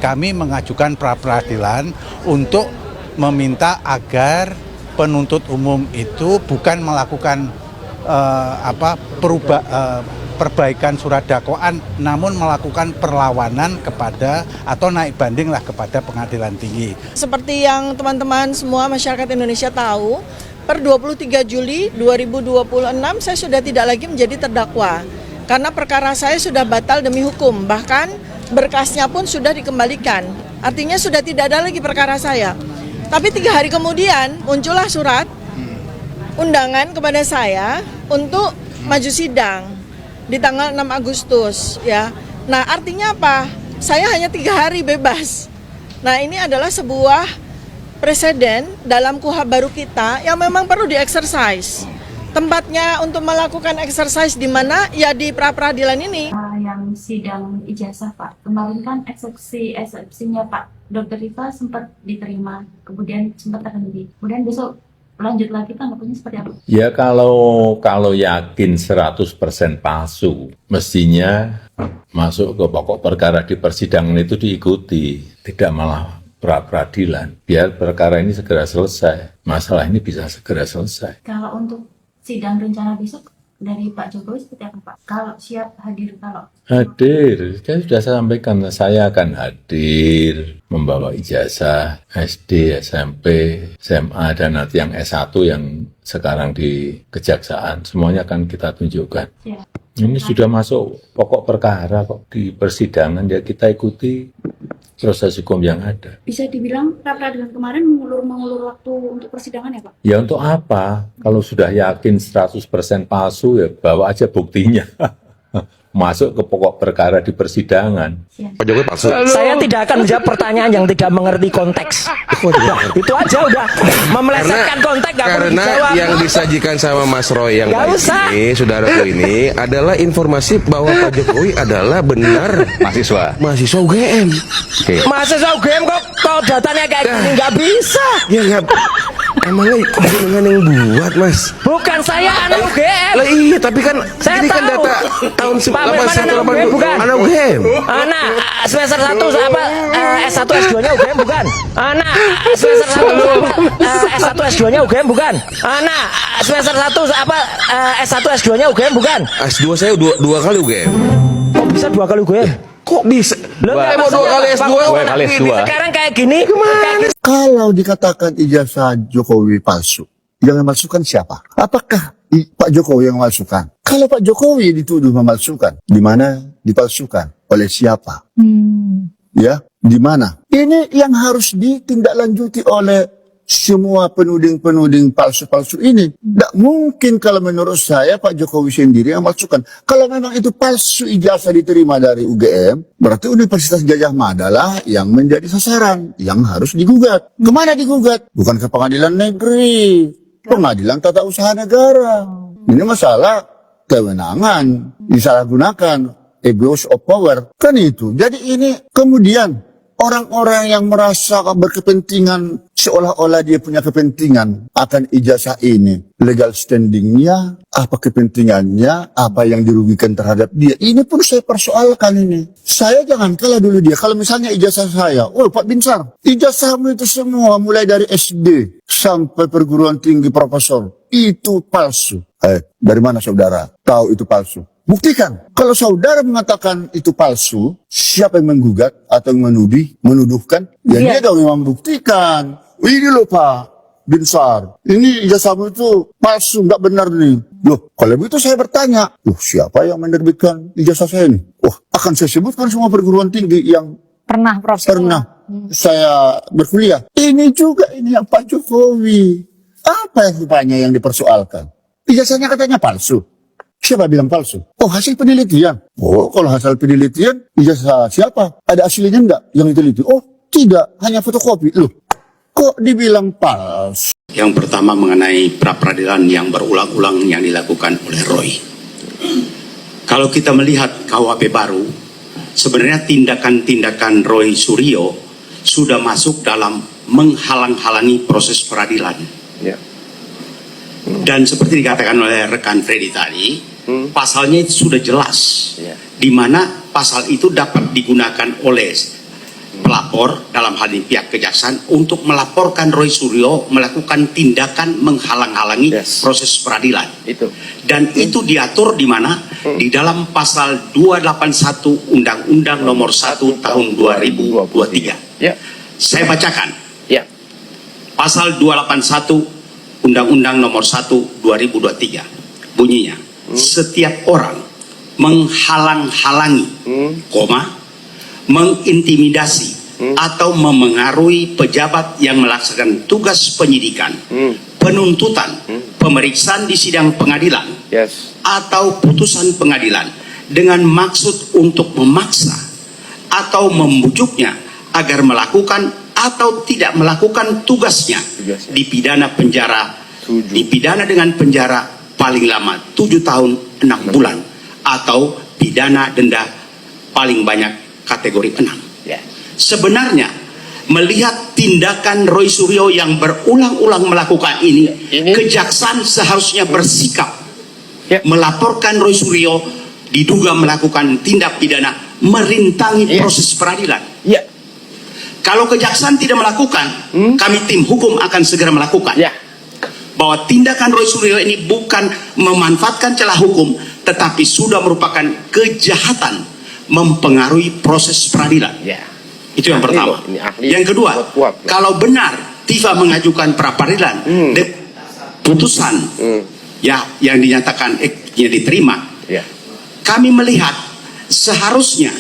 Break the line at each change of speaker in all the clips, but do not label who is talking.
kami mengajukan pra-peradilan untuk meminta agar penuntut umum itu bukan melakukan perbaikan surat dakwaan, namun melakukan perlawanan kepada atau naik banding lah kepada pengadilan tinggi.
Seperti yang teman-teman semua masyarakat Indonesia tahu, per 23 Juli 2026 saya sudah tidak lagi menjadi terdakwa karena perkara saya sudah batal demi hukum, bahkan berkasnya pun sudah dikembalikan. Artinya sudah tidak ada lagi perkara saya. Tapi 3 hari kemudian muncullah surat undangan kepada saya untuk maju sidang di tanggal 6 Agustus ya. Nah, artinya apa? Saya hanya 3 hari bebas. Nah, ini adalah sebuah presiden dalam KUHP baru kita yang memang perlu di-exercise. Tempatnya untuk melakukan exercise di mana? Ya di pra-peradilan ini.
Yang sidang ijazah Pak, kemarin kan eksepsinya Pak Dr. Rifa sempat diterima, kemudian sempat terhenti. Kemudian besok lanjut lagi tanggapannya seperti apa?
Ya kalau yakin 100% palsu, mestinya masuk ke pokok perkara di persidangan itu diikuti, tidak malah pra-peradilan. Biar perkara ini segera selesai, masalah ini bisa segera selesai.
Kalau untuk sidang rencana besok dari Pak Jokowi seperti apa Pak? Kalau siap hadir, kalau
hadir, saya sudah sampaikan, saya akan hadir membawa ijazah SD, SMP, SMA, dan nanti yang S1 yang sekarang di Kejaksaan, semuanya akan kita tunjukkan.
ya.
Ini sudah masuk pokok perkara kok di persidangan, ya kita ikuti proses hukum yang ada.
Bisa dibilang pra-peradilan kemarin mengulur waktu untuk persidangan ya Pak?
Ya untuk apa? Kalau sudah yakin 100% palsu, ya bawa aja buktinya. Masuk ke pokok perkara di persidangan.
Pak Jokowi palsu.
Saya tidak akan menjawab pertanyaan yang tidak mengerti konteks. Udah, itu aja udah memelesetkan konteks nggak perlu
Karena
dijawab.
yang disajikan sama Mas Roy yang
Nggak
baik
usah.
ini, saudaraku ini adalah informasi bahwa Pak Jokowi adalah benar mahasiswa UGM. Oke.
Mahasiswa UGM kok datanya kayak gini nggak bisa.
Ya nggak. Emangnya dengan yang buat Mas?
Bukan saya anak UGM.
Lah iya, tapi kan
Saya
ini kan
tahu.
data tahun
Pak Firman anak UGM
1980.
bukan?
Anak UGM.
Anak semester 1 apa S1 S2-nya UGM bukan? Anak semester 1 S1 S2-nya UGM bukan? Anak semester 1 apa S1 S2-nya UGM bukan?
S2 saya dua kali UGM.
Kok bisa 2 kali UGM?
Kok bisa?
Saya
mau 2 kali S2.
Sekarang kayak gini.
Kalau dikatakan ijazah Jokowi palsu, yang memalsukan siapa? Apakah Pak Jokowi yang memalsukan? Kalau Pak Jokowi dituduh memalsukan, di mana dipalsukan? Oleh siapa? Ya, di mana? Ini yang harus ditindaklanjuti oleh semua penuding-penuding palsu-palsu ini. Tidak mungkin kalau menurut saya Pak Jokowi sendiri yang memalsukan. Kalau memang itu palsu ijazah diterima dari UGM, berarti Universitas Gajah Mada lah yang menjadi sasaran, yang harus digugat. Kemana digugat? Bukan ke pengadilan negeri, pengadilan tata usaha negara. Ini masalah kewenangan, disalahgunakan, abuse of power. Kan itu. Jadi ini kemudian orang-orang yang merasa berkepentingan seolah-olah dia punya kepentingan akan ijazah ini. Legal standingnya, apa kepentingannya, apa yang dirugikan terhadap dia. Ini pun saya persoalkan ini. Saya jangan kalah dulu dia. Kalau misalnya ijazah saya, oh Pak Binsar, ijazahmu itu semua mulai dari SD sampai perguruan tinggi profesor, itu palsu. Dari mana saudara tahu itu palsu? Buktikan. Kalau saudara mengatakan itu palsu, siapa yang menggugat atau yang menuduhkan? Ya dia dong yang membuktikan. Ini loh Pak Binsar, ini ijazahmu itu palsu, nggak benar nih. Loh, kalau begitu saya bertanya, siapa yang menerbitkan ijazah saya ini? Akan saya sebutkan semua perguruan tinggi yang
Pernah
saya berkuliah. Ini juga ini yang Pak Jokowi. Apa yang rupanya yang dipersoalkan? Ijazahnya katanya palsu. Siapa bilang palsu? Hasil penelitian. Kalau hasil penelitian, ijazah siapa? Ada aslinya enggak yang diteliti? Tidak, hanya fotokopi. Loh, kok dibilang palsu?
Yang pertama mengenai pra-peradilan yang berulang-ulang yang dilakukan oleh Roy. Kalau kita melihat KUHP baru, sebenarnya tindakan-tindakan Roy Suryo sudah masuk dalam menghalang-halangi proses peradilan. Dan seperti dikatakan oleh rekan Freddy tadi, pasalnya itu sudah jelas, di mana pasal itu dapat digunakan oleh pelapor, dalam hal ini pihak kejaksaan, untuk melaporkan Roy Suryo melakukan tindakan menghalang-halangi proses peradilan. Dan itu diatur di mana? Di dalam pasal 281 Undang-Undang Nomor 1 Tahun 2023. Saya bacakan. Pasal 281 Undang-Undang Nomor 1 2023. Bunyinya, setiap orang menghalang-halangi, mengintimidasi atau memengaruhi pejabat yang melaksanakan tugas penyidikan, penuntutan, pemeriksaan di sidang pengadilan, atau putusan pengadilan dengan maksud untuk memaksa atau membujuknya agar melakukan atau tidak melakukan tugasnya, dipidana dengan penjara paling lama 7 tahun 6 bulan atau pidana denda paling banyak kategori 6. Sebenarnya melihat tindakan Roy Suryo yang berulang-ulang melakukan ini, kejaksaan seharusnya bersikap melaporkan Roy Suryo diduga melakukan tindak pidana merintangi proses peradilan. Kalau kejaksaan tidak melakukan, kami tim hukum akan segera melakukan. Bahwa tindakan Roy Suryo ini bukan memanfaatkan celah hukum, tetapi sudah merupakan kejahatan mempengaruhi proses peradilan. Itu yang pertama. Yang kedua, kalau benar Tifa mengajukan pra peradilan, putusan yang dinyatakan yang diterima, kami melihat seharusnya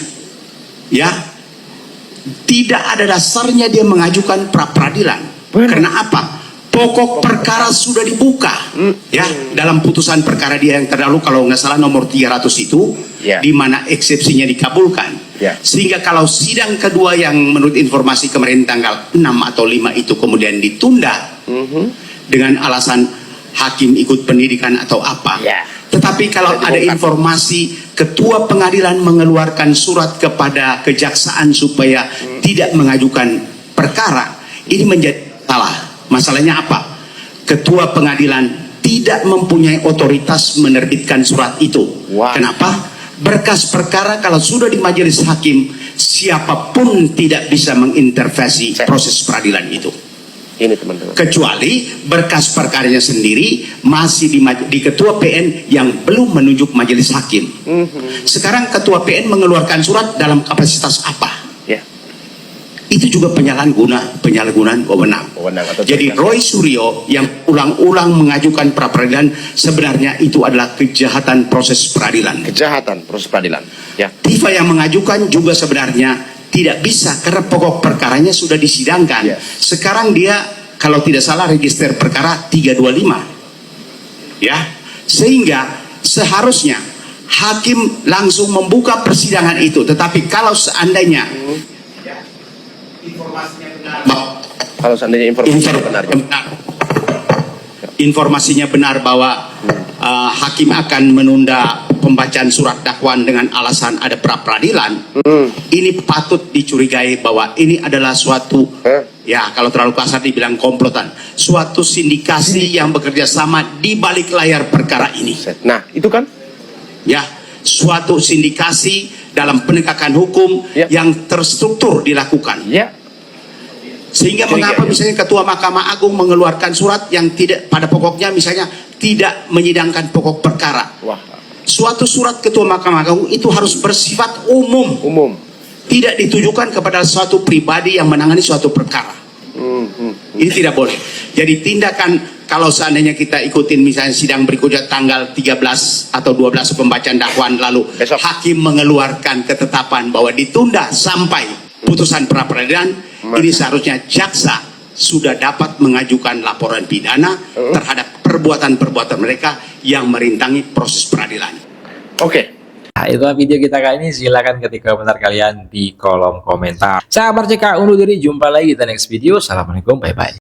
tidak ada dasarnya dia mengajukan pra peradilan. Karena apa? Pokok perkara sudah dibuka dalam putusan perkara dia yang terdahulu, kalau nggak salah nomor 300 itu, di mana eksepsinya dikabulkan. Sehingga kalau sidang kedua yang menurut informasi kemarin tanggal 6 atau 5 itu kemudian ditunda dengan alasan hakim ikut pendidikan atau apa. Tetapi kalau ada informasi ketua pengadilan mengeluarkan surat kepada kejaksaan supaya tidak mengajukan perkara, ini menjadi salah. Masalahnya apa? Ketua pengadilan tidak mempunyai otoritas menerbitkan surat itu. Kenapa? Berkas perkara kalau sudah di majelis hakim, siapapun tidak bisa mengintervensi proses peradilan itu.
Ini teman-teman.
Kecuali berkas perkaranya sendiri masih di ketua PN yang belum menunjuk majelis hakim. Sekarang ketua PN mengeluarkan surat dalam kapasitas apa? Itu juga penyalahgunaan wewenang. Jadi Roy Suryo yang ulang-ulang mengajukan pra peradilan, sebenarnya itu adalah kejahatan proses peradilan. Tifa yang mengajukan juga sebenarnya tidak bisa karena pokok perkaranya sudah disidangkan. Sekarang dia kalau tidak salah register perkara 325. Sehingga seharusnya hakim langsung membuka persidangan itu. Tetapi kalau seandainya informasinya benar bahwa hakim akan menunda pembacaan surat dakwaan dengan alasan ada pra peradilan, ini patut dicurigai bahwa ini adalah suatu kalau terlalu kasar dibilang komplotan, suatu sindikasi yang bekerja sama di balik layar perkara ini.
Nah, itu kan
suatu sindikasi dalam penegakan hukum yang terstruktur dilakukan. Sehingga mengapa misalnya Ketua Mahkamah Agung mengeluarkan surat yang tidak pada pokoknya misalnya tidak menyidangkan pokok perkara. Suatu surat Ketua Mahkamah Agung itu harus bersifat umum. Tidak ditujukan kepada suatu pribadi yang menangani suatu perkara. Ini tidak boleh. Jadi tindakan kalau seandainya kita ikutin misalnya sidang berikutnya tanggal 13 atau 12 pembacaan dakwaan lalu hakim mengeluarkan ketetapan bahwa ditunda sampai putusan pra peradilan, ini seharusnya jaksa sudah dapat mengajukan laporan pidana terhadap perbuatan-perbuatan mereka yang merintangi proses peradilan.
Nah, itulah video kita kali ini. Silakan ketik komentar kalian di kolom komentar. Saya Mardika undur diri, jumpa lagi di next video. Assalamualaikum, bye-bye.